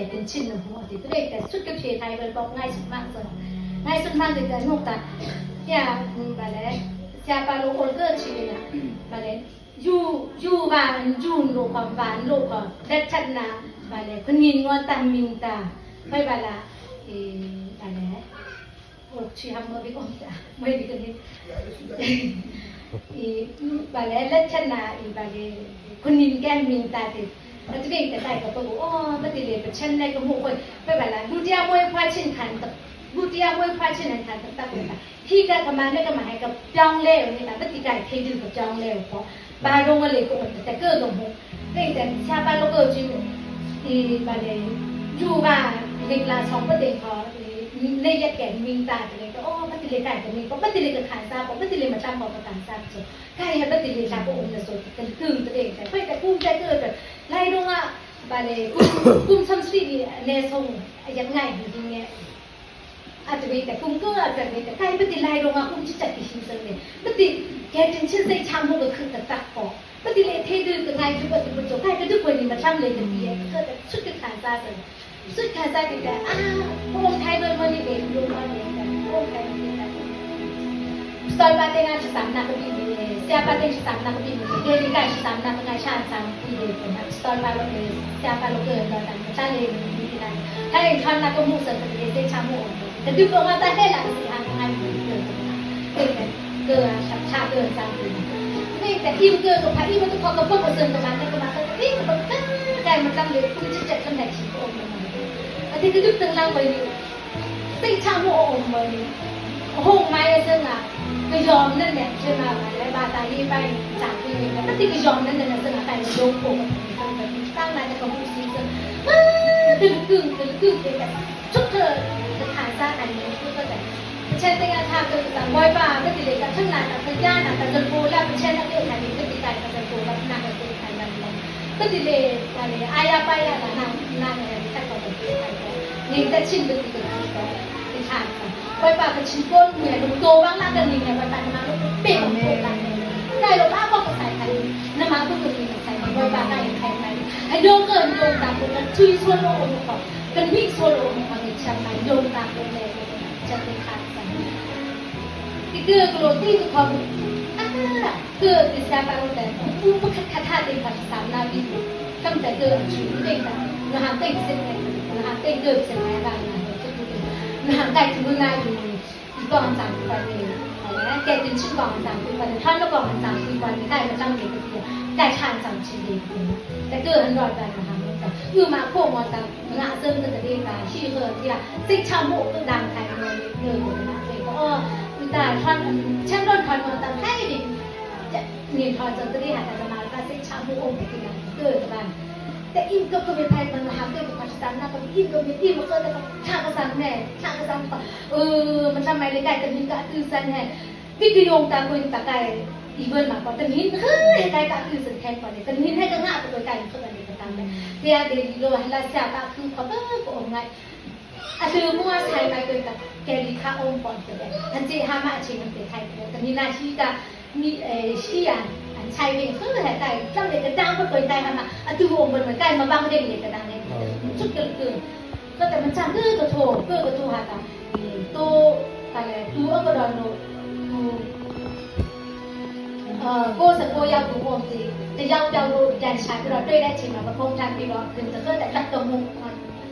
กเป็นชิ้นหนึ่งหัวที่ตัวเองแต่ชุดกับเชไทยเลยบอกง่ายสุดมากเลยง่ายสุดมากเลยแต่นกตาเนี่ยบาเลยเสียปลาโลโอเกอร์ชีวิตนะบาเลยอยู่บ้านอยู่โลกความบ้านโลกความดัชนะบาเลยคนยินว่าตามมิงตาไม่บาละบาเลยโอ้ชีทำมาไม่ก่อนจ้ะไม่ดีกันนี่บาเลยดัชนะบาเลยคนยินแก้มิงตาติแล้วจะเก่งแต่ได้ก็บอกอ๋อไม่ติเลยเป็นเช่นไรก็หมู่คนไม่บาละดูที่เอาไว้พาชินขันกับดูที่เอาไว้พาชินขันกับตาคนละที่การทำงานได้ก็หมายกับจ้องเล่นี่นะไม่ติการเทดินกับจ้องเล่เพราะบาลงอะไรก็แต่เกิดตรงหัวเก่งแต่ชาบาลก็จริงบาเลยอยู่บ้านเด็กลาสองประเด็นเขาในยัดแก่มิงตาเลยก็อ๋อไม่ติเลยไก่ก็มีก็ไม่ติเลยกับขานซาก็ไม่ติเลยมาจ้างบอกกับขานซาจบไก่ไม่ติเลยจ้างก็อุ่นจะสดกันตึงตัวเองแต่เพื่อแต่กุ้มใจเกิดแบบไล่ลงอ่ะบาเลยกุ้มซ้ำซีในทรงยังไงจริงๆเนี่ยอาจจะมีแต่กุ้มก็อาจจะมีแต่ไก่ไม่ติไล่ลงอ่ะกุ้มจะจัดกิจสิ่งเลยไม่ติแกจึงเชื่อใจชามก็คือกับตักปอกไม่ติเลยเทดื้อกับไงทุกคนทุกคนไก่ก็ทุกคนนี่มาช่างเลยกันดีก็แต่ชุดกับขานซาเลยสุดท้ายจะได้โอ้ไทยโดยมันนี่เองดูมันนี่กันโอ้ไทยนี่กันสตอร์บาเตงาชิสามนักบินเสียบาเตงชิสามนักบินเดลิกาชิสามนักงานชาติสามปีเดียวกันสตอร์บาโลเกเสียบาโลเกเราดันชาเลนนี่กันถ้าเองทอนนักก็มุ่งเสริมกันเลยเตชามุ่งแต่ดูก็มาแต่ให้หลังสิหางงานเกิดเกิดชาเกิดสามปีนี่แต่อิ่มเกิดกับพระอิ่มมันต้องขอกับพวกเสริมกันแต่ก็มาแต่นี่มันได้มันตั้งเลยคุณจะจัดคำไหนชีวิตอันที่ดึกตึงล่างไปนี่ติชาโมอมไปนี่ห้องไม้ซึ่งอ่ะก็ยอมนั่นแหละใช่ไหมแล้วบาตาลีไปจากที่นี่ก็ติก็ยอมนั่นแหละซึ่งอ่ะแต่โยกโผล่ตั้งนานจะกับผู้ซีซึ่งดึงแบบชุดเธอจะทานซ่าอันนี้ก็แต่เช่นแต่งานทำก็ต่างบ่อยป่าก็ติเลยกับทั้งนานกับทั้งย่านแต่จนโตแล้วเช่นนักเรียนไทยก็ติดใจกับจนโตแล้วนานกับติดใจกันก็ติเลยอะไรอายาไปอ่ะนานอะไรที่ก็ติดใจนี่แต่ชิ้นดึกก็ติดทานบ่อยป่าก็ชิ้นก้นเหนื่อยโตบ้างนั่งกันนี่ไงบ่อยป่ามาเป๊ะของโตกันได้หรอป้าบอกกับใส่ใครน้ำมันก็คือใส่บ่อยป่าได้ใครไปไอ้โยเกินโยตามคนช่วยส่วนโลกเขาเป็นวิ่งส่วนโลกเขาในชั้นไหนโยตามคนเลยจะเป็นขาดกันที่เกิดโกรธที่เขาเกิดที่จะไปเอาแต่ผู้ประคับท่าเต็มภาษานาวิตั้งแต่เกิดชีวิตเองนะฮะเต็มเส้นเลยนะฮะเต็มเกิดเส้นไหนบ้างนะฮะได้ถึงเมื่อไงอยู่อีกก่อน3 ปีแล้วแกเป็นชื่อก่อน3 ปีแล้วท่านก็ก่อน3 ปีวันนี้ได้มาตั้งเด็กเดียวได้ทาน3 ชีวิตแต่เกิดอันรอดกันนะคะมาโคมอตังงาเซิมตั้งแต่เด็กมาชื่อเกิดที่ละซิกชาโมก็ดังไทยเลยเงินหมดนะเลยก็มีแต่ท่านช่างรถท่านมอตังให้ดิจะเงินทอนจนได้หาแต่มาก็ซิกชาโมองค์ที่นั่นเกิดกันแต่อิ่มก็ไม่ไปมันหาเกิดกับพัฒนานะก็อิ่มก็ไม่อิ่มมันก็แต่ช่างกระสันแน่ช่างกระสันมันทำไมเลยไก่แต่มีก็คือสันแน่วิดีโอตาคนตาไก่อีเวนต์มากกว่าแต่หินเฮ้ยไก่ก็คือสันแทนกว่าเลยแต่หินให้ก็ง่ายกว่าไก่ก็ได้ก็ตามเลยเดี๋ยวเดี๋ยวเราให้เราเสียบคือเขาก็อมไงอาดูมัวไทยไปตัวกับแกลิข้าอมปอนเลยทันทีห้ามาชิมมันเป็นไทยเลยแต่นี่นาชีก็มีชีอันชายเองคือแต่ไก่ตั้งแต่กระด้างก็ตัวไก่ห้ามาอาดูอมเหมือนไก่มาบ้างเด็กเลยกระด้างเลยชุดเกินก็แต่มันช่างก็โถหาตาตัวอะไรตัวก็โดนကိုစကိုရောက်သူပုံစီတယောက်ပြောက်လို့ကြံချပြီးတော့တွေ့တဲ့ချိန်မှာပဖုံးထပ်ပြီးတော့ဒီတကတဲ့လက်တော်မှု